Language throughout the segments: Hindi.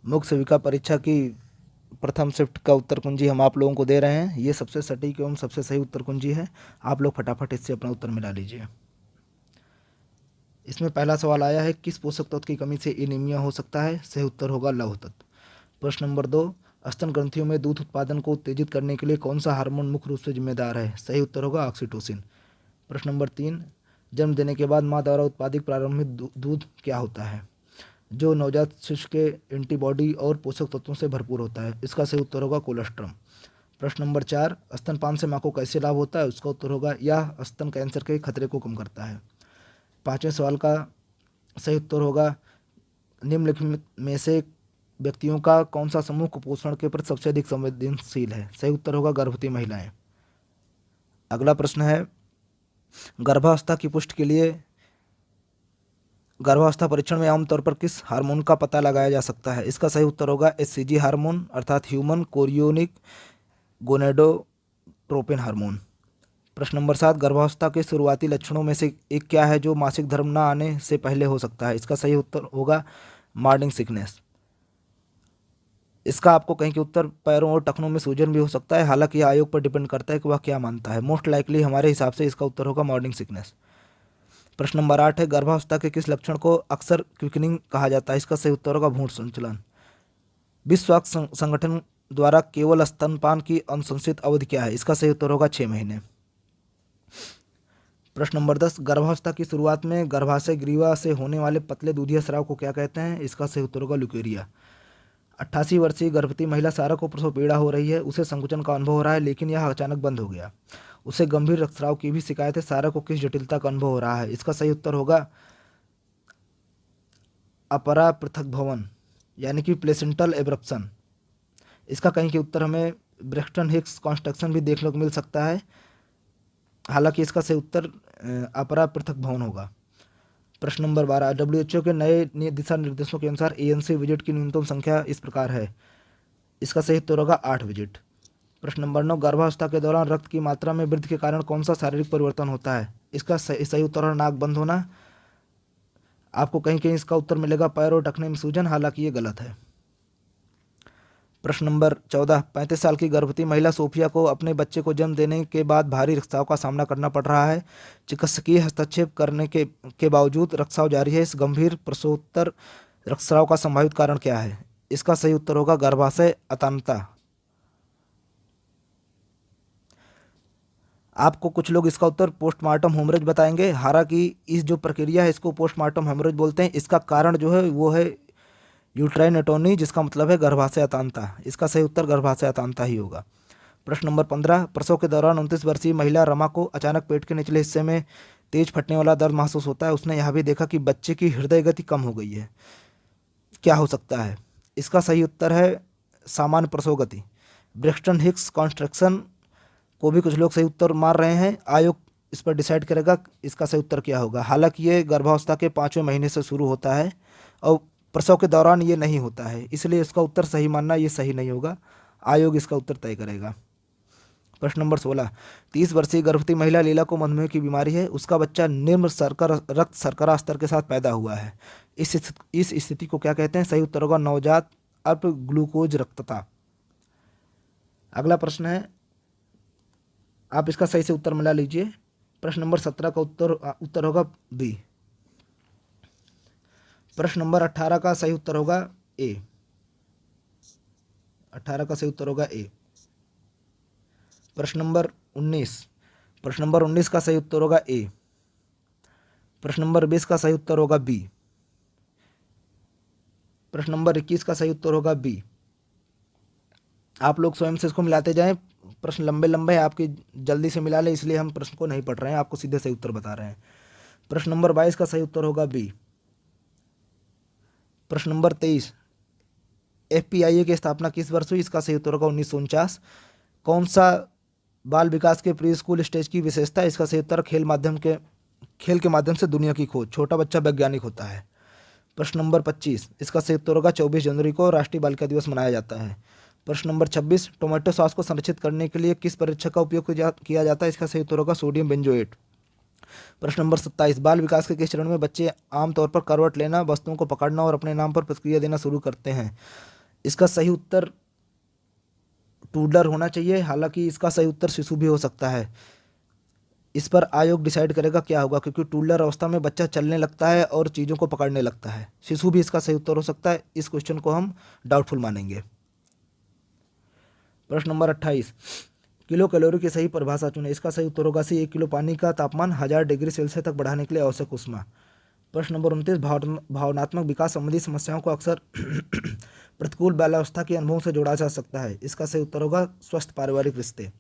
मुख्य सेविका परीक्षा की प्रथम शिफ्ट का उत्तर कुंजी हम आप लोगों को दे रहे हैं। ये सबसे सटीक एवं सबसे सही उत्तर कुंजी है। आप लोग फटाफट इससे अपना उत्तर मिला लीजिए। इसमें पहला सवाल आया है, किस पोषक तत्व की कमी से एनीमिया हो सकता है? सही उत्तर होगा लौह तत्व। प्रश्न नंबर 2, स्तन ग्रंथियों में दूध उत्पादन को उत्तेजित करने के लिए कौन सा हार्मोन मुख्य रूप से जिम्मेदार है? सही उत्तर होगा ऑक्सीटोसिन। प्रश्न नंबर 3, जन्म देने के बाद माँ द्वारा उत्पादित प्रारंभिक दूध क्या होता है? जो नवजात शिशु के एंटीबॉडी और पोषक तत्वों से भरपूर होता है। इसका सही उत्तर होगा कोलेस्ट्रम। प्रश्न नंबर 4, स्तनपान से माँ को कैसे लाभ होता है? उसका उत्तर होगा यह स्तन कैंसर के खतरे को कम करता है। पाँचवें सवाल का सही उत्तर होगा निम्नलिखित में से व्यक्तियों का कौन सा समूह कुपोषण के प्रति सबसे अधिक संवेदनशील है? सही उत्तर होगा गर्भवती महिलाएं। अगला प्रश्न है, गर्भावस्था की पुष्टि के लिए गर्भावस्था परीक्षण में आमतौर पर किस हार्मोन का पता लगाया जा सकता है? इसका सही उत्तर होगा एचसीजी हार्मोन अर्थात ह्यूमन कोरियोनिक गोनेडोट्रोपिन हार्मोन। प्रश्न नंबर 7, गर्भावस्था के शुरुआती लक्षणों में से एक क्या है जो मासिक धर्म न आने से पहले हो सकता है? इसका सही उत्तर होगा मॉर्निंग सिकनेस। इसका आपको कहीं के उत्तर पैरों और टखनों में सूजन भी हो सकता है। हालांकि यह आयोग पर डिपेंड करता है कि वह क्या मानता है। मोस्ट लाइकली हमारे हिसाब से इसका उत्तर होगा मॉर्निंग सिकनेस। प्रश्न नंबर 8 है, गर्भावस्था के किस लक्षण को अक्सर क्विकनिंग कहा जाता है? इसका सही उत्तर होगा भ्रूण संचलन। विश्व स्वास्थ्य संगठन द्वारा केवल स्तनपान की अनुशंसित अवधि क्या है? इसका सही उत्तर होगा 6 महीने। प्रश्न नंबर 10, गर्भावस्था की शुरुआत में गर्भाशय ग्रीवा से होने वाले पतले दूधिया स्राव को क्या कहते हैं? इसका सही उत्तर होगा ल्यूकेरिया। 88 वर्षीय गर्भवती महिला सारा को प्रसव पीड़ा हो रही है। उसे संकुचन का अनुभव हो रहा है, लेकिन यह अचानक बंद हो गया। उसे गंभीर रक्तस्राव की भी शिकायत है। सारा को किस जटिलता का अनुभव हो रहा है? इसका सही उत्तर होगा अपरा पृथक भवन यानी कि प्लेसेंटल एब्रप्शन। इसका कहीं के उत्तर हमें ब्रेक्सटन हिक्स कॉन्स्ट्रक्शन भी देखने को मिल सकता है। हालांकि इसका सही उत्तर अपरा पृथक भवन होगा। प्रश्न नंबर 12, डब्ल्यूएचओ के नए दिशा निर्देशों के अनुसार एएनसी विजिट की न्यूनतम संख्या इस प्रकार है। इसका सही उत्तर होगा 8 विजिट। प्रश्न नंबर 9, गर्भावस्था के दौरान रक्त की मात्रा में वृद्धि के कारण कौन सा शारीरिक परिवर्तन होता है? इसका सही उत्तर है नाक बंद होना। आपको कहीं कहीं इसका उत्तर मिलेगा पैर और टखने में सूजन, हालांकि ये गलत है। प्रश्न नंबर 14, 35 साल की गर्भवती महिला सोफिया को अपने बच्चे को जन्म देने के बाद भारी रक्तस्राव का सामना करना पड़ रहा है। चिकित्सकीय हस्तक्षेप करने के बावजूद रक्तस्राव जारी है। इस गंभीर प्रसवोत्तर रक्तस्राव का संभावित कारण क्या है? इसका सही उत्तर होगा गर्भाशय अतानता। आपको कुछ लोग इसका उत्तर पोस्टमार्टम हेमरेज बताएंगे। हालांकि इस जो प्रक्रिया है इसको पोस्टमार्टम हेमरेज बोलते हैं। इसका कारण जो है वो है यूट्राइन एटोनी, जिसका मतलब है गर्भाशय अतानता। इसका सही उत्तर गर्भाशय अतानता ही होगा। प्रश्न नंबर 15, प्रसव के दौरान 29 वर्षीय महिला रमा को अचानक पेट के निचले हिस्से में तेज फटने वाला दर्द महसूस होता है। उसने यह भी देखा कि बच्चे की हृदय गति कम हो गई है। क्या हो सकता है? इसका सही उत्तर है सामान्य प्रसव गति। ब्रेक्सटन हिक्स कॉन्स्ट्रक्शन को भी कुछ लोग सही उत्तर मान रहे हैं। आयोग इस पर डिसाइड करेगा इसका सही उत्तर क्या होगा। हालांकि ये गर्भावस्था के 5वें महीने से शुरू होता है और प्रसव के दौरान ये नहीं होता है, इसलिए इसका उत्तर सही मानना ये सही नहीं होगा। आयोग इसका उत्तर तय करेगा। प्रश्न नंबर 16, 30 वर्षीय गर्भवती महिला लीला को मधुमेह की बीमारी है। उसका बच्चा निम्न रक्त शर्करा स्तर के साथ पैदा हुआ है। इस स्थिति को क्या कहते हैं? सही उत्तर होगा नवजात अल्प ग्लूकोज रक्तता। अगला प्रश्न है, आप इसका सही से उत्तर मिला लीजिए। प्रश्न नंबर 17 का उत्तर होगा बी। प्रश्न नंबर 18 का सही उत्तर होगा ए। 18 का सही उत्तर होगा ए। प्रश्न नंबर 19 का सही उत्तर होगा ए। प्रश्न नंबर 20 का सही उत्तर होगा बी। प्रश्न नंबर 21 का सही उत्तर होगा बी। आप लोग स्वयं से इसको मिलाते जाएं। प्रश्न लंबे लंबे आपकी जल्दी से मिला ले, इसलिए हम प्रश्न को नहीं पढ़ रहे हैं, आपको सीधे सही उत्तर बता रहे हैं। प्रश्न नंबर 22 का सही उत्तर होगा बी। प्रश्न नंबर 23, एफपीआईए की स्थापना किस वर्ष हुई? इसका सही उत्तर होगा 1949। कौन सा बाल विकास के प्री स्कूल स्टेज की विशेषता? इसका सही उत्तर खेल के माध्यम से दुनिया की खोज। छोटा बच्चा वैज्ञानिक होता है। प्रश्न नंबर 25, इसका सही उत्तर होगा 24 जनवरी को राष्ट्रीय बालिका दिवस मनाया जाता है। प्रश्न नंबर 26, टोमेटो सॉस को संरक्षित करने के लिए किस परीक्षक का उपयोग किया जाता है? इसका सही उत्तर होगा सोडियम बेंजोएट। प्रश्न नंबर 27, बाल विकास के किस चरण में बच्चे आमतौर पर करवट लेना, वस्तुओं को पकड़ना और अपने नाम पर प्रतिक्रिया देना शुरू करते हैं? इसका सही उत्तर टूडलर होना चाहिए, हालांकि इसका सही उत्तर शिशु भी हो सकता है। इस पर आयोग डिसाइड करेगा क्या होगा, क्योंकि टूडलर अवस्था में बच्चा चलने लगता है और चीज़ों को पकड़ने लगता है। शिशु भी इसका सही उत्तर हो सकता है। इस क्वेश्चन को हम डाउटफुल मानेंगे। प्रश्न नंबर 28, किलो कैलोरी की सही परिभाषा चुनें। इसका सही उत्तर होगा सी, 1 किलो पानी का तापमान 1000 डिग्री सेल्सियस तक बढ़ाने के लिए आवश्यक ऊष्मा। प्रश्न नंबर 29, भावनात्मक विकास संबंधी समस्याओं को अक्सर प्रतिकूल बाल्यावस्था के अनुभवों से जोड़ा जा सकता है। इसका सही उत्तर होगा स्वस्थ पारिवारिक रिश्ते।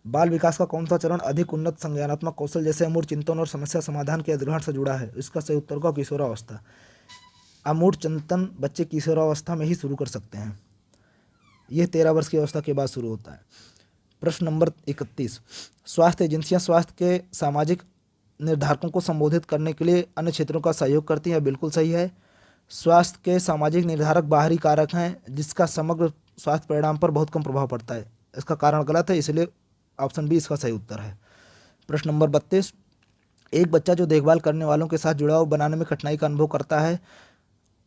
बाल विकास का कौन सा चरण अधिक उन्नत संज्ञानात्मक कौशल जैसे अमूर्त चिंतन और समस्या समाधान के अधिग्रहण से जुड़ा है? इसका सही उत्तर होगा किशोरावस्था। अमूर्त चिंतन बच्चे किशोरावस्था में ही शुरू कर सकते हैं। यह 13 वर्ष की अवस्था के बाद शुरू होता है। प्रश्न नंबर 31, स्वास्थ्य एजेंसियां स्वास्थ्य के सामाजिक निर्धारकों को संबोधित करने के लिए अन्य क्षेत्रों का सहयोग करती हैं? बिल्कुल सही है। स्वास्थ्य के सामाजिक निर्धारक बाहरी कारक हैं जिसका समग्र स्वास्थ्य परिणाम पर बहुत कम प्रभाव पड़ता है। इसका कारण गलत है, इसलिए ऑप्शन बी इसका सही उत्तर है। प्रश्न नंबर 32, एक बच्चा जो देखभाल करने वालों के साथ जुड़ाव बनाने में कठिनाई का अनुभव करता है,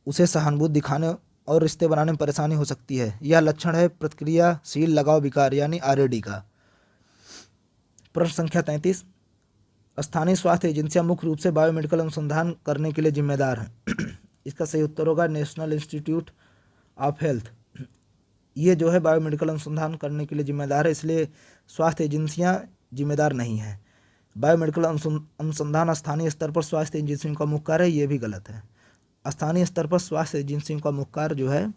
उसे सहानुभूति दिखाने और रिश्ते बनाने में परेशानी हो सकती है। यह लक्षण है प्रतिक्रियाशील लगाव विकार यानी आरएडी का। प्रश्न संख्या 33, स्थानीय स्वास्थ्य एजेंसियां मुख्य रूप से बायोमेडिकल अनुसंधान करने के लिए जिम्मेदार हैं। इसका सही उत्तर होगा नेशनल इंस्टीट्यूट ऑफ हेल्थ। ये जो है बायोमेडिकल अनुसंधान करने के लिए जिम्मेदार है, इसलिए स्वास्थ्य एजेंसियां जिम्मेदार नहीं हैं। बायोमेडिकल अनुसंधान स्थानीय स्तर पर स्वास्थ्य एजेंसियों का मुख्य कार्य है, ये भी गलत है। स्थानीय स्तर पर स्वास्थ्य एजेंसियों का मुख्य कार्य जो है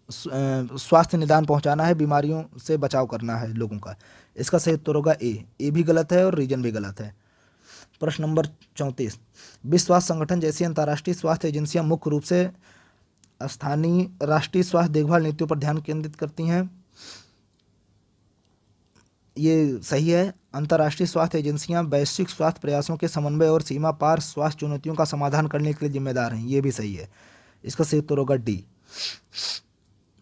स्वास्थ्य निदान पहुंचाना है, बीमारियों से बचाव करना है लोगों का। इसका सही उत्तर होगा ए भी गलत है और रीजन भी गलत है। प्रश्न नंबर 34, विश्व स्वास्थ्य संगठन जैसी अंतर्राष्ट्रीय स्वास्थ्य एजेंसियां मुख्य रूप से स्थानीय राष्ट्रीय स्वास्थ्य देखभाल नीतियों पर ध्यान केंद्रित करती हैं। ये सही है। अंतर्राष्ट्रीय स्वास्थ्य एजेंसियां वैश्विक स्वास्थ्य प्रयासों के समन्वय और सीमा पार स्वास्थ्य चुनौतियों का समाधान करने के लिए जिम्मेदार हैं। ये भी सही है। इसका सही उत्तर होगा डी।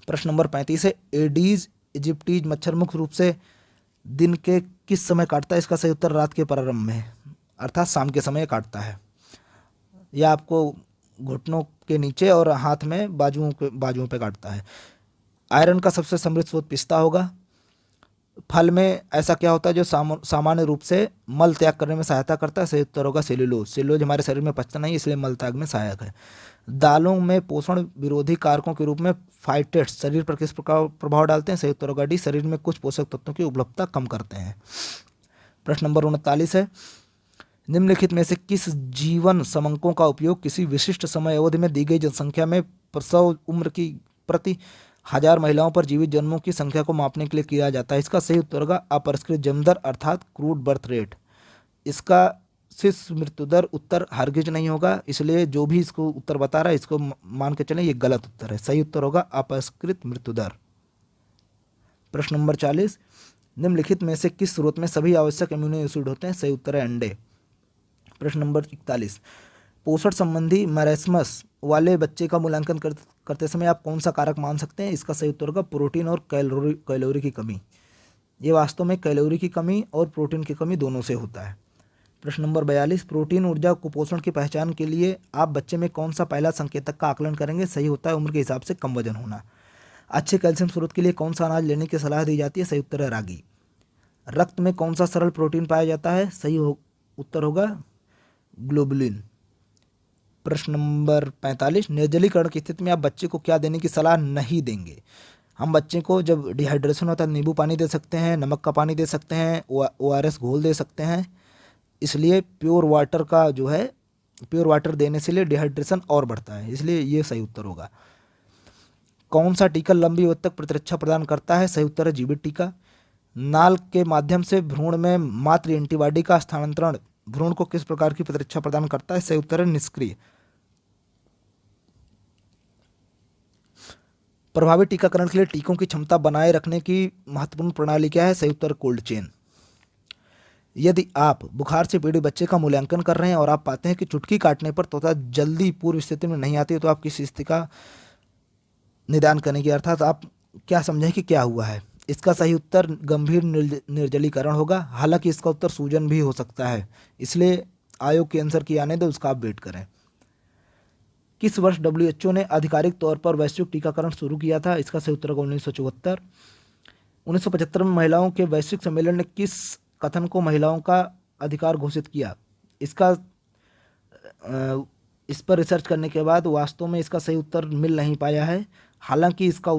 प्रश्न नंबर 35 है, एडीज इजिप्टीज मच्छर मुख्य रूप से दिन के किस समय काटता है? इसका सही उत्तर रात के प्रारंभ में, अर्थात शाम के समय काटता है। यह आपको घुटनों के नीचे और हाथ में बाजुओं पे काटता है। आयरन का सबसे समृद्ध स्रोत पिस्ता होगा। फल में ऐसा क्या होता है जो सामान्य रूप से मल त्याग करने में सहायता करता है? सही उत्तर होगा सेल्यूलोज। सेल्यूलोज हमारे शरीर में पचता नहीं, इसलिए मल त्याग में सहायक है। दालों में पोषण विरोधी कारकों के रूप में फाइटेट्स शरीर पर किस प्रकार प्रभाव डालते हैं? सही उत्तर होगा डी, शरीर में कुछ पोषक तत्वों की उपलब्धता कम करते हैं। प्रश्न नंबर 39 है, निम्नलिखित में से किस जीवन समंकों का उपयोग किसी विशिष्ट समय अवधि में दी गई जनसंख्या में प्रसव उम्र की प्रति 1000 महिलाओं पर जीवित जन्मों की संख्या को मापने के लिए किया जाता है? इसका सही उत्तर होगा अपरिष्कृत जन्म दर अर्थात क्रूड बर्थ रेट। इसका शिशु मृत्यु दर उत्तर हरगिज नहीं होगा, इसलिए जो भी इसको उत्तर बता रहा है इसको मान के चलें ये गलत उत्तर है। सही उत्तर होगा अपरिष्कृत मृत्यु दर। प्रश्न नंबर 40, निम्नलिखित में से किस स्रोत में सभी आवश्यक एमिनो एसिड होते हैं? सही उत्तर है अंडे। प्रश्न नंबर 41, पोषण संबंधी मैरेस्मस वाले बच्चे का मूल्यांकन करते समय आप कौन सा कारक मान सकते हैं? इसका सही उत्तर होगा प्रोटीन और कैलोरी की कमी। ये वास्तव में कैलोरी की कमी और प्रोटीन की कमी दोनों से होता है। प्रश्न नंबर 42, प्रोटीन ऊर्जा कुपोषण की पहचान के लिए आप बच्चे में कौन सा पहला संकेतक का आकलन करेंगे? सही होता है उम्र के हिसाब से कम वजन होना। अच्छे कैल्शियम स्रोत के लिए कौन सा अनाज लेने की सलाह दी जाती है? सही उत्तर है रागी। रक्त में कौन सा सरल प्रोटीन पाया जाता है? सही उत्तर होगा ग्लोबुलिन। प्रश्न नंबर 45, निर्जलीकरण की स्थिति में आप बच्चे को क्या देने की सलाह नहीं देंगे? हम बच्चे को जब डिहाइड्रेशन होता है नींबू पानी दे सकते हैं, नमक का पानी दे सकते हैं, ORS घोल दे सकते हैं। इसलिए प्योर वाटर देने से लिए डिहाइड्रेशन और बढ़ता है, इसलिए ये सही उत्तर होगा। कौन सा टीका लंबी अवधि तक प्रतिरक्षा प्रदान करता है? सही उत्तर है जीवित टीका। नाल के माध्यम से भ्रूण में मातृ एंटीबॉडी का स्थानांतरण भ्रूण को किस प्रकार की प्रतिरक्षा प्रदान करता है? सही उत्तर है निष्क्रिय। प्रभावी टीकाकरण के लिए टीकों की क्षमता बनाए रखने की महत्वपूर्ण प्रणाली क्या है? सही उत्तर कोल्ड चेन। यदि आप बुखार से पीड़ित बच्चे का मूल्यांकन कर रहे हैं और आप पाते हैं कि चुटकी काटने पर त्वचा जल्दी पूर्व स्थिति में नहीं आती, तो आप किस स्थिति का निदान करेंगे, अर्थात आप क्या समझें कि क्या हुआ है? इसका सही उत्तर गंभीर निर्जलीकरण होगा। हालांकि इसका उत्तर सूजन भी हो सकता है, इसलिए आयोग के आंसर की आने दो, उसका आप वेट करें। किस वर्ष WHO ने आधिकारिक तौर पर वैश्विक टीकाकरण शुरू किया था? इसका सही उत्तर होगा 1974। 1975 में महिलाओं के वैश्विक सम्मेलन ने किस कथन को महिलाओं का अधिकार घोषित किया? इस पर रिसर्च करने के बाद वास्तव में इसका सही उत्तर मिल नहीं पाया है। हालांकि इसकी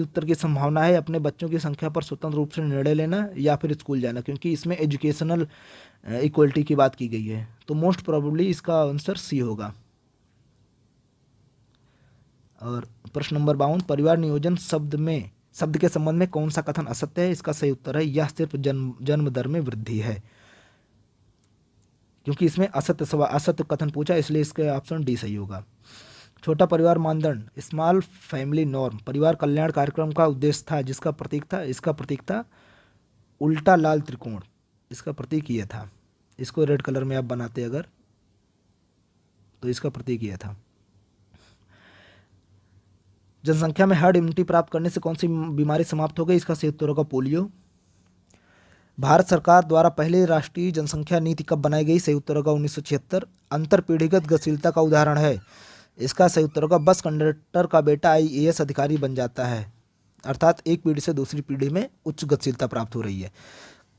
उत्तर की संभावना है अपने बच्चों की संख्या पर स्वतंत्र रूप से निर्णय लेना या फिर स्कूल जाना, क्योंकि इसमें एजुकेशनल इक्वलिटी की बात की गई है। तो मोस्ट प्रोबेबली इसका आंसर सी होगा। और प्रश्न नंबर 52, परिवार नियोजन शब्द के संबंध में कौन सा कथन असत्य है? इसका सही उत्तर है यह सिर्फ जन्म दर में वृद्धि है, क्योंकि इसमें असत्य कथन पूछा, इसलिए इसका ऑप्शन डी सही होगा। छोटा परिवार मानदंड, स्मॉल फैमिली नॉर्म, परिवार कल्याण कार्यक्रम का उद्देश्य था, जिसका प्रतीक था, इसका प्रतीक था उल्टा लाल त्रिकोण, इसका प्रतीक ये था। इसको रेड कलर में आप बनाते अगर, तो इसका प्रतीक ये था। जनसंख्या में हर्ड इम्यूनिटी प्राप्त करने से कौन सी बीमारी समाप्त हो गई? इसका सही उत्तर होगा पोलियो। भारत सरकार द्वारा पहली राष्ट्रीय जनसंख्या नीति कब बनाई गई? सही उत्तर होगा 1976। अंतर पीढ़ीगत गतिशीलता का उदाहरण है? इसका सही उत्तर होगा बस कंडक्टर का बेटा IAS अधिकारी बन जाता है, अर्थात एक पीढ़ी से दूसरी पीढ़ी में उच्च गतिशीलता प्राप्त हो रही है।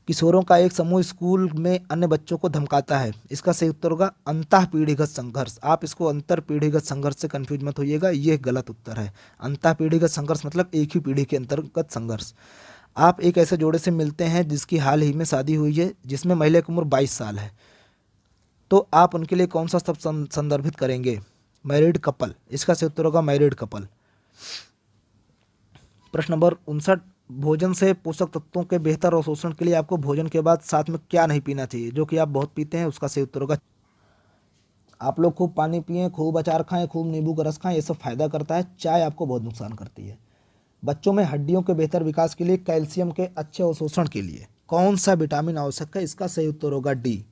किशोरों का एक समूह स्कूल में अन्य बच्चों को धमकाता है, इसका सही उत्तर होगा अंतः पीढ़ीगत संघर्ष। आप इसको अंतर पीढ़ीगत संघर्ष से कंफ्यूज मत होइएगा, ये गलत उत्तर है। अंतः पीढ़ीगत संघर्ष मतलब एक ही पीढ़ी के अंतर्गत संघर्ष। आप एक ऐसे जोड़े से मिलते हैं जिसकी हाल ही में शादी हुई है, जिसमें महिला की उम्र 22 साल है, तो आप उनके लिए कौन सा शब्द संदर्भित करेंगे? मैरिड कपल, इसका सही उत्तर होगा मैरिड कपल। प्रश्न नंबर 59, भोजन से पोषक तत्वों के बेहतर अवशोषण के लिए आपको भोजन के बाद साथ में क्या नहीं पीना चाहिए, जो कि आप बहुत पीते हैं? उसका सही उत्तर होगा, आप लोग खूब पानी पिएं, खूब अचार खाएं, खूब नींबू का रस खाएं, ये सब फायदा करता है। चाय आपको बहुत नुकसान करती है। बच्चों में हड्डियों के बेहतर विकास के लिए, कैल्शियम के अच्छे अवशोषण के लिए कौन सा विटामिन आवश्यक है? इसका सही उत्तर होगा डी।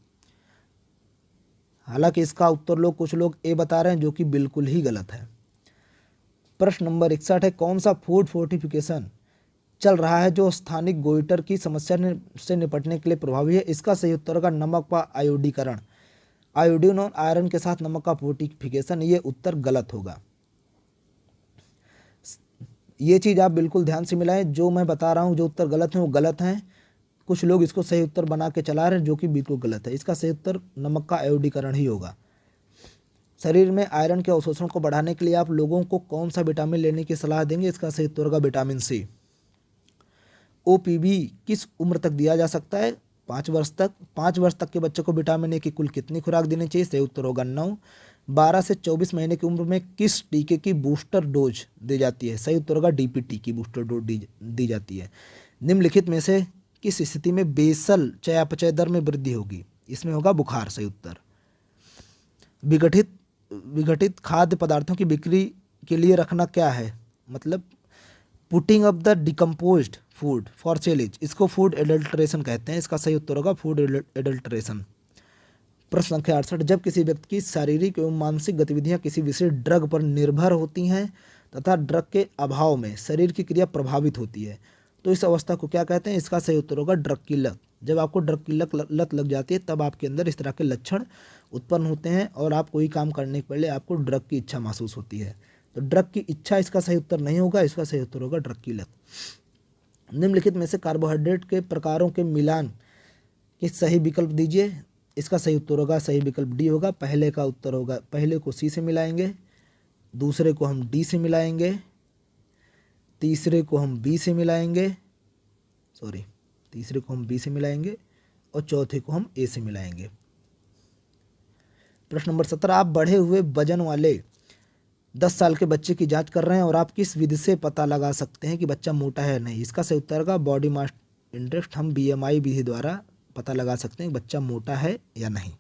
हालांकि इसका उत्तर कुछ लोग ए बता रहे हैं, जो कि बिल्कुल ही गलत है। प्रश्न नंबर 61 है, कौन सा फूड फोर्टिफिकेशन चल रहा है जो स्थानिक गोइटर की समस्या से निपटने के लिए प्रभावी है? इसका सही उत्तर होगा नमक का आयोडीकरण, आयोडीन और आयरन के साथ नमक का फोर्टिफिकेशन। ये उत्तर गलत होगा। ये चीज़ आप बिल्कुल ध्यान से मिलाएं, जो मैं बता रहा हूँ जो उत्तर गलत हैं वो गलत हैं। कुछ लोग इसको सही उत्तर बना के चला रहे हैं, जो कि बिल्कुल गलत है। इसका सही उत्तर नमक का आयोडीकरण ही होगा। शरीर में आयरन के अवशोषण को बढ़ाने के लिए आप लोगों को कौन सा विटामिन लेने की सलाह देंगे? इसका सही उत्तर होगा विटामिन सी। OPV किस उम्र तक दिया जा सकता है? 5 वर्ष तक। 5 वर्ष तक के बच्चे को विटामिन ए की कुल कितनी खुराक देनी चाहिए? सही उत्तर होगा 9। 12 से 24 महीने की उम्र में किस टीके की बूस्टर डोज दी जाती है? सही उत्तर होगा DPT की बूस्टर डोज दी जाती है। निम्नलिखित में से किस स्थिति में बेसल चयापचय दर में वृद्धि होगी? इसमें होगा बुखार, सही उत्तर। विघटित खाद्य पदार्थों की बिक्री के लिए रखना क्या है? मतलब putting up the decomposed food for sales, इसको फूड एडल्ट्रेशन कहते हैं। इसका सही उत्तर होगा फूड एडल्ट्रेशन। प्रश्न संख्या 68, जब किसी व्यक्ति की शारीरिक एवं मानसिक गतिविधियां किसी विशेष ड्रग पर निर्भर होती हैं तथा ड्रग के अभाव में शरीर की क्रिया प्रभावित होती है, तो इस अवस्था को क्या कहते हैं? इसका सही उत्तर होगा ड्रग की लत। जब आपको ड्रग की लत लग जाती है, तब आपके अंदर इस तरह के लक्षण उत्पन्न होते हैं और आप कोई काम करने के पहले आपको ड्रग की इच्छा महसूस होती है। तो ड्रग की इच्छा इसका सही उत्तर नहीं होगा, इसका सही उत्तर होगा ड्रग की लत। निम्नलिखित में से कार्बोहाइड्रेट के प्रकारों के मिलान के सही विकल्प दीजिए। इसका सही उत्तर होगा, सही विकल्प डी होगा। पहले का उत्तर होगा, पहले को सी से मिलाएंगे, दूसरे को हम डी से मिलाएंगे, तीसरे को हम बी से मिलाएंगे, तीसरे को हम बी से मिलाएंगे और चौथे को हम ए से मिलाएंगे। प्रश्न नंबर 17, आप बढ़े हुए वजन वाले 10 साल के बच्चे की जांच कर रहे हैं और आप किस विधि से पता लगा सकते हैं कि बच्चा मोटा है या नहीं? इसका सही उत्तर होगा बॉडी मास इंडेक्स। हम BMI विधि द्वारा पता लगा सकते हैं कि बच्चा मोटा है या नहीं।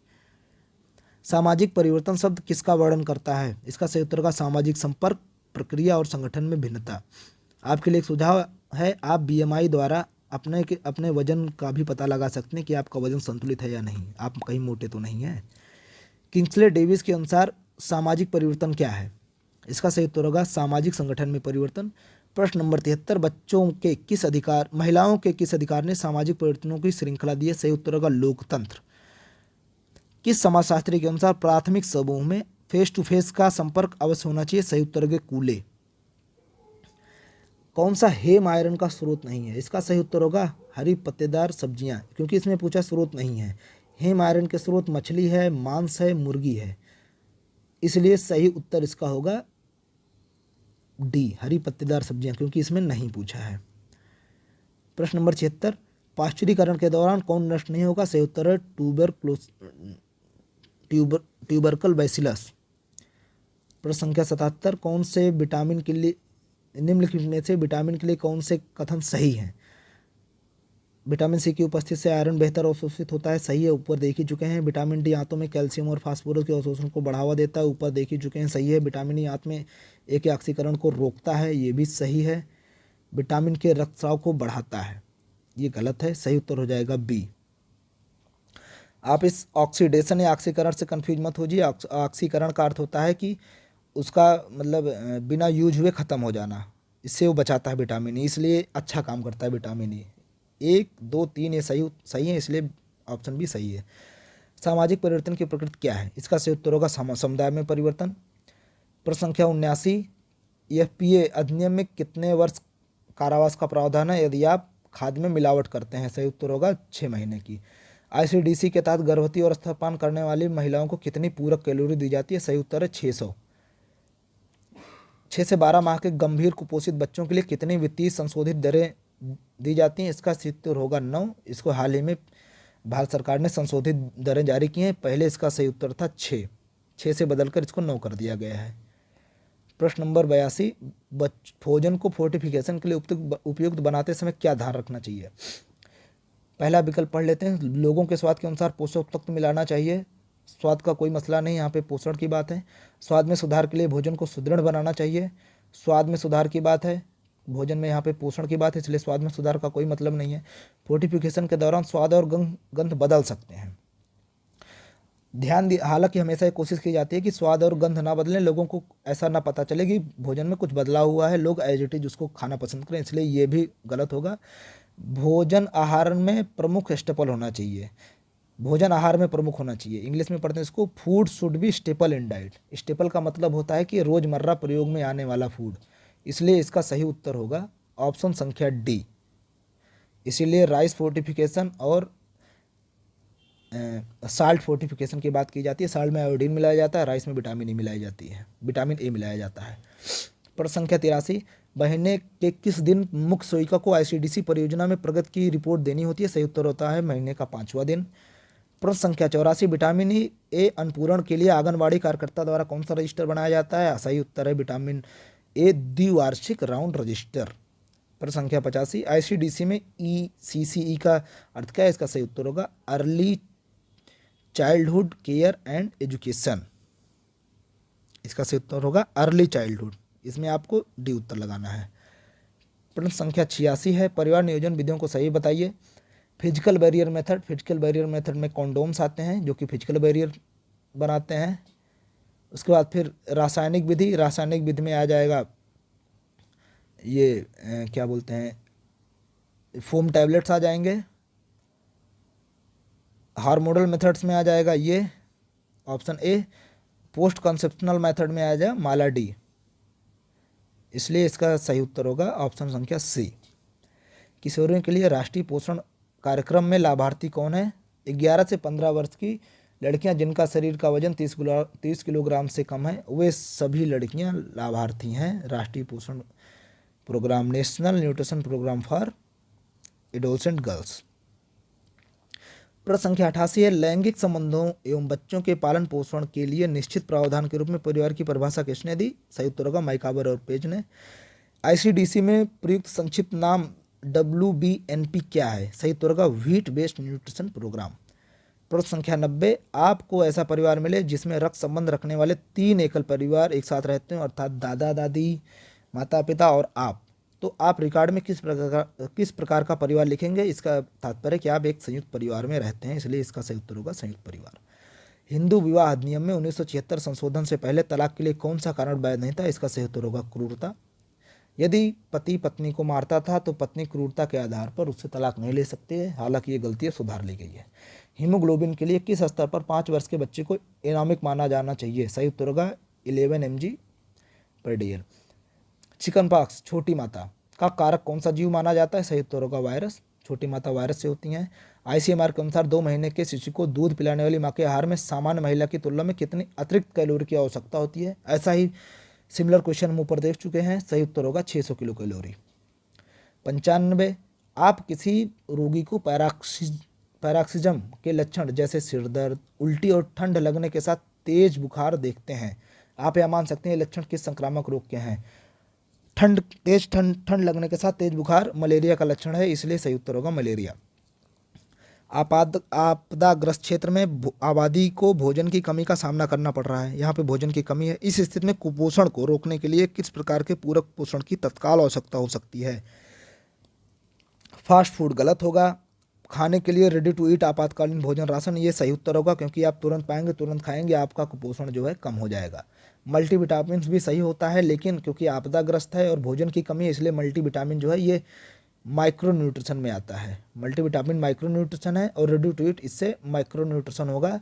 सामाजिक परिवर्तन शब्द किसका वर्णन करता है? इसका सही उत्तर होगा सामाजिक संपर्क, प्रक्रिया और संगठन में भिन्नता। आपके लिए एक सुझाव है, आप BMI द्वारा अपने वजन का भी पता लगा सकते हैं कि आपका वजन संतुलित है या नहीं, आप कहीं मोटे तो नहीं हैं। किंग्सले डेविस के अनुसार सामाजिक परिवर्तन क्या है? इसका सही उत्तर होगा सामाजिक संगठन में परिवर्तन, प्रश्न नंबर 73, महिलाओं के किस अधिकार ने सामाजिक परिवर्तनों की श्रृंखला दी है? सही उत्तर होगा लोकतंत्र। किस समाजशास्त्री के अनुसार प्राथमिक समूह में फेस टू फेस का संपर्क अवश्य होना चाहिए? सही उत्तर होगा कूले। कौन सा हेम आयरन का स्रोत नहीं है? इसका सही उत्तर होगा हरी पत्तेदार सब्जियां, क्योंकि इसमें पूछा स्रोत नहीं है। हेम आयरन के स्रोत मछली है, मांस है, मुर्गी है, इसलिए सही उत्तर इसका होगा डी, हरी पत्तेदार सब्जियां, क्योंकि इसमें नहीं पूछा है। प्रश्न नंबर 76, पाश्चुरीकरण के दौरान कौन नष्ट नहीं होगा? सही उत्तर है ट्यूबरकल बैसिलस। प्रश्न संख्या 77, कौन से विटामिन के लिए निम्नलिखित में से विटामिन के लिए कौन से कथन सही हैं? विटामिन सी की उपस्थिति से आयरन बेहतर अवशोषित होता है, सही है, ऊपर देख ही चुके हैं। विटामिन डी आंतों में कैल्शियम और फास्फोरस के अवशोषण को बढ़ावा देता है, ऊपर देख ही चुके हैं, सही है। विटामिन ई आंत में एक ऑक्सीकरण को रोकता है, ये भी सही है। विटामिन के रक्तस्राव को बढ़ाता है, ये गलत है, सही उत्तर हो जाएगा बी। आप इस ऑक्सीडेशन या ऑक्सीकरण से कंफ्यूज मत होजिए। ऑक्सीकरण का अर्थ होता है कि उसका मतलब बिना यूज हुए ख़त्म हो जाना, इससे वो बचाता है विटामिन ई, इसलिए अच्छा काम करता है विटामिन ई। 1, 2, 3 ये सही है, इसलिए ऑप्शन भी सही है। सामाजिक परिवर्तन की प्रकृति क्या है? इसका सही उत्तर होगा समुदाय में परिवर्तन। प्रश्न संख्या 79, एफपीए अधिनियम में कितने वर्ष कारावास का प्रावधान है यदि आप खाद्य में मिलावट करते हैं? सही उत्तर होगा 6 महीने की। आईसीडीसी के तहत गर्भवती और स्तनपान करने वाली महिलाओं को कितनी पूरक कैलोरी दी जाती है? सही उत्तर है 600। 6 से 12 माह के गंभीर कुपोषित बच्चों के लिए कितनी वित्तीय संशोधित दरें दी जाती हैं? इसका सही उत्तर होगा 9। इसको हाल ही में भारत सरकार ने संशोधित दरें जारी की हैं, पहले इसका सही उत्तर था 6 से बदलकर इसको 9 कर दिया गया है। प्रश्न नंबर 82, भोजन को फोर्टिफिकेशन के लिए उपयुक्त बनाते समय क्या ध्यान रखना चाहिए? पहला विकल्प पढ़ लेते हैं। लोगों के स्वाद के अनुसार पोषक तत्व मिलाना चाहिए, स्वाद का कोई मसला नहीं, यहाँ पे पोषण की बात है। स्वाद में सुधार के लिए भोजन को सुदृढ़ बनाना चाहिए, स्वाद में सुधार की बात है, भोजन में यहाँ पे पोषण की बात है, इसलिए स्वाद में सुधार का कोई मतलब नहीं है। फोर्टिफिकेशन के दौरान स्वाद और गंध बदल सकते हैं, हालांकि हमेशा ये कोशिश की जाती है कि स्वाद और गंध ना बदलें, लोगों को ऐसा ना पता चले कि भोजन में कुछ बदलाव हुआ है, लोग एज इट इज उसको खाना पसंद करें, इसलिए ये भी गलत होगा। भोजन आहार में प्रमुख स्टेपल होना चाहिए, भोजन आहार में प्रमुख होना चाहिए। इंग्लिश में पढ़ते हैं इसको food should be staple in diet. Staple का मतलब होता है कि रोजमर्रा प्रयोग में आने वाला फूड, इसलिए इसका सही उत्तर होगा ऑप्शन संख्या डी। इसीलिए राइस फोर्टिफिकेशन और साल्ट फोर्टिफिकेशन की बात की जाती है। साल्ट में आयोडीन मिलाया जाता है, राइस में विटामिन ई मिलाई जाती है, विटामिन ए मिलाया जाता है। प्रश्न संख्या 83, महीने के किस दिन मुख्य सेविका को आईसीडीसी परियोजना में प्रगति की रिपोर्ट देनी होती है? सही उत्तर होता है महीने का 5वां दिन। प्रश्न संख्या 84, विटामिन ए अनुपूरण के लिए आंगनबाड़ी कार्यकर्ता द्वारा कौन सा रजिस्टर बनाया जाता है? सही उत्तर है विटामिन ए द्विवार्षिक राउंड रजिस्टर। प्रश्न संख्या 85, आईसीडीसी में ईसीसीई का अर्थ क्या है? इसका सही उत्तर होगा early childhood care and education. इसका सही उत्तर होगा अर्ली चाइल्डहुड, इसमें आपको डी उत्तर लगाना है। प्रश्न संख्या 86 है, परिवार नियोजन विधियों को सही बताइए। Physical barrier method, physical barrier method में कॉन्डोम्स आते हैं जो कि फिजिकल बैरियर बनाते हैं। उसके बाद फिर रासायनिक विधि, रासायनिक विधि में आ जाएगा ये क्या बोलते हैं फोम टैबलेट्स आ जाएंगे। हार्मोनल मेथड्स में आ जाएगा ये option A. Post conceptional method में आ जाएगा माला डी, इसलिए इसका सही उत्तर होगा ऑप्शन संख्या सी। किशोरियों के लिए राष्ट्रीय पोषण कार्यक्रम में लाभार्थी कौन है? 11 से 15 वर्ष की लड़कियां जिनका शरीर का वजन 30 किलोग्राम से कम है, वे सभी लड़कियां लाभार्थी हैं राष्ट्रीय पोषण programme, national nutrition programme for adolescent girls. प्रश्न संख्या 88 है, लैंगिक संबंधों एवं बच्चों के पालन पोषण के लिए निश्चित प्रावधान के रूप में परिवार की परिभाषा किसने दी? सही उत्तर होगा माइकाबर और पेज ने। आईसीडीसी में प्रयुक्त संक्षिप्त नाम WBNP क्या है? सही उत्तर होगा व्हीट बेस्ड न्यूट्रिशन प्रोग्राम। प्रश्न संख्या 90, आपको ऐसा परिवार मिले जिसमें रक्त संबंध रखने वाले 3 एकल परिवार एक साथ रहते हैं, अर्थात दादा दादी, माता पिता और आप, तो आप रिकॉर्ड में किस प्रकार का परिवार लिखेंगे? इसका तात्पर्य कि आप एक संयुक्त परिवार में रहते हैं, इसलिए इसका सही उत्तर होगा संयुक्त परिवार। हिंदू विवाह अधिनियम में 1976 संशोधन से पहले तलाक के लिए कौन सा कारण वैध नहीं था? इसका सही उत्तर होगा क्रूरता। यदि पति पत्नी को मारता था तो पत्नी क्रूरता के आधार पर उससे तलाक नहीं ले सकती है, हालांकि ये गलती सुधार ली गई है। हीमोग्लोबिन के लिए किस स्तर पर 5 वर्ष के बच्चे को एनामिक माना जाना चाहिए? सही उत्तर होगा 11 mg/dl। चिकन पॉक्स छोटी माता का कारक कौन सा जीव माना जाता है? सही उत्तर होगा वायरस। छोटी माता वायरस से होती हैं। ICMR के अनुसार 2 महीने के शिशु को दूध पिलाने वाली माँ के आहार में सामान्य महिला की तुलना में कितनी अतिरिक्त कैलोरी की आवश्यकता होती है? ऐसा ही सिमिलर क्वेश्चन हम ऊपर देख चुके हैं। सही उत्तर होगा 600 किलो कैलोरी। 95, आप किसी रोगी को पैराक्सिज्म के लक्षण जैसे सिरदर्द, उल्टी और ठंड लगने के साथ तेज बुखार देखते हैं। आप यह मान सकते हैं ये लक्षण किस संक्रामक रोग के हैं? ठंड लगने के साथ तेज बुखार मलेरिया का लक्षण है, इसलिए सही उत्तर होगा मलेरिया। आपदाग्रस्त क्षेत्र में आबादी को भोजन की कमी का सामना करना पड़ रहा है। यहाँ पे भोजन की कमी है। इस स्थिति में कुपोषण को रोकने के लिए किस प्रकार के पूरक पोषण की तत्काल आवश्यकता हो सकती है? फास्ट फूड गलत होगा। खाने के लिए रेडी टू ईट आपातकालीन भोजन राशन, ये सही उत्तर होगा, क्योंकि आप तुरंत पाएंगे, तुरंत खाएंगे, आपका कुपोषण जो है कम हो जाएगा। मल्टीविटामिन भी सही होता है, लेकिन क्योंकि आपदाग्रस्त है और भोजन की कमी है, इसलिए मल्टीविटामिन जो है ये माइक्रो न्यूट्रिशन में आता है। मल्टीविटामिन माइक्रो न्यूट्रिशन है और रेडी टू ईट इससे माइक्रो न्यूट्रिशन होगा,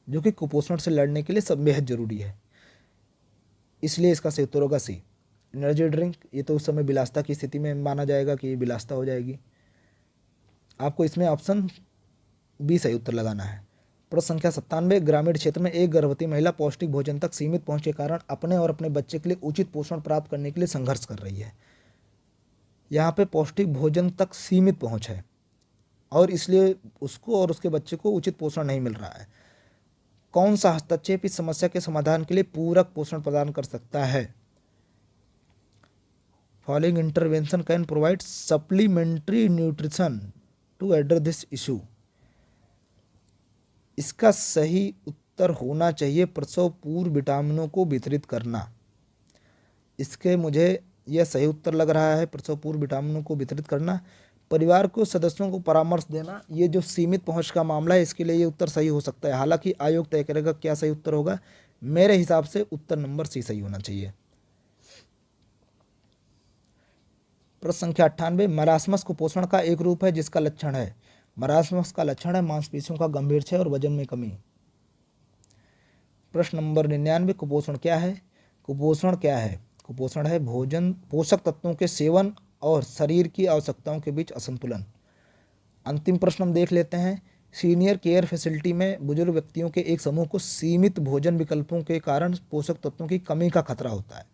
जो कि कुपोषण से लड़ने के लिए सब बेहद जरूरी है, इसलिए इसका सही उत्तर होगा सी। एनर्जी ड्रिंक, ये तो उस समय विलासिता की स्थिति में माना जाएगा कि ये विलासिता हो जाएगी। आपको इसमें ऑप्शन बी सही उत्तर लगाना है। प्रश्न संख्या 97, ग्रामीण क्षेत्र में एक गर्भवती महिला पौष्टिक भोजन तक सीमित पहुंच के कारण अपने और अपने बच्चे के लिए उचित पोषण प्राप्त करने के लिए संघर्ष कर रही है। यहाँ पे पौष्टिक भोजन तक सीमित पहुंच है और इसलिए उसको और उसके बच्चे को उचित पोषण नहीं मिल रहा है। कौन सा हस्तक्षेप इस समस्या के समाधान के लिए पूरक पोषण प्रदान कर सकता है? Following intervention can provide supplementary nutrition to address this issue. इसका सही उत्तर होना चाहिए प्रसव पूर्व विटामिनों को वितरित करना। इसके मुझे यह सही उत्तर लग रहा है, प्रसव पूर्व विटामिनों को वितरित करना। परिवार को सदस्यों को परामर्श देना, ये जो सीमित पहुंच का मामला है, इसके लिए ये उत्तर सही हो सकता है, हालांकि आयोग तय करेगा क्या सही उत्तर होगा। मेरे हिसाब से उत्तर नंबर सी सही होना चाहिए। प्रश्न संख्या 98, मरासमस कुपोषण का एक रूप है जिसका लक्षण है? मरासमस का लक्षण है मांसपेशियों का गंभीर क्षय और वजन में कमी। प्रश्न नंबर 99, कुपोषण क्या है? कुपोषण क्या है? कुपोषण है भोजन पोषक तत्वों के सेवन और शरीर की आवश्यकताओं के बीच असंतुलन। अंतिम प्रश्न हम देख लेते हैं। सीनियर केयर फैसिलिटी में बुजुर्ग व्यक्तियों के एक समूह को सीमित भोजन विकल्पों के कारण पोषक तत्वों की कमी का खतरा होता है।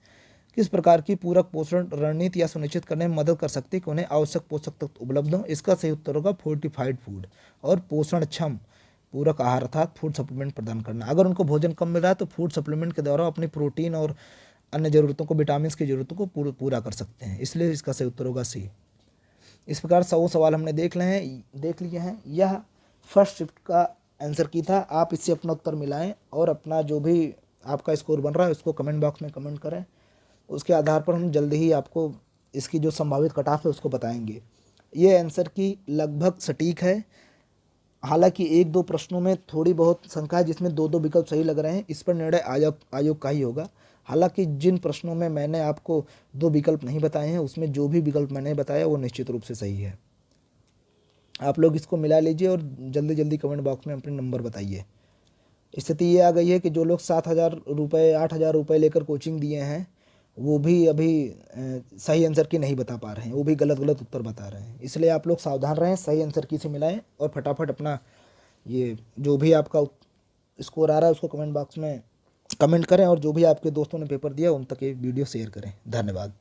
किस प्रकार की पूरक पोषण रणनीति या सुनिश्चित करने में मदद कर सकती है कि उन्हें आवश्यक पोषक तत्व उपलब्ध हो? इसका सही उत्तर होगा फोर्टिफाइड फूड और पोषणक्षम पूरक आहार अर्थात फूड सप्लीमेंट प्रदान करना। अगर उनको भोजन कम मिल रहा है तो फूड सप्लीमेंट के द्वारा अपनी प्रोटीन और अन्य ज़रूरतों को, विटामिन की ज़रूरतों को पूरा कर सकते हैं, इसलिए इसका सही उत्तर होगा सी। इस प्रकार 100 सवाल हमने देख लिए हैं। यह फर्स्ट शिफ्ट का आंसर की था। आप इससे अपना उत्तर मिलाएं और अपना जो भी आपका स्कोर बन रहा है उसको कमेंट बॉक्स में कमेंट करें। उसके आधार पर हम जल्दी ही आपको इसकी जो संभावित कट ऑफ है उसको बताएंगे। ये आंसर की लगभग सटीक है, हालांकि 1-2 प्रश्नों में थोड़ी बहुत संख्या है जिसमें 2-2 विकल्प सही लग रहे हैं। इस पर निर्णय आयोग का ही होगा। हालांकि जिन प्रश्नों में मैंने आपको 2 विकल्प नहीं बताए हैं उसमें जो भी विकल्प मैंने बताया वो निश्चित रूप से सही है। आप लोग इसको मिला लीजिए और जल्दी जल्दी कमेंट बॉक्स में अपने नंबर बताइए। स्थिति ये आ गई है कि जो लोग 7,000 रुपये 8,000 रुपये लेकर कोचिंग दिए हैं वो भी अभी सही आंसर की नहीं बता पा रहे हैं, वो भी गलत उत्तर बता रहे हैं। इसलिए आप लोग सावधान रहें, सही आंसर की से मिलाएं और फटाफट अपना ये जो भी आपका स्कोर आ रहा है उसको कमेंट बॉक्स में कमेंट करें और जो भी आपके दोस्तों ने पेपर दिया उन तक ये वीडियो शेयर करें। धन्यवाद।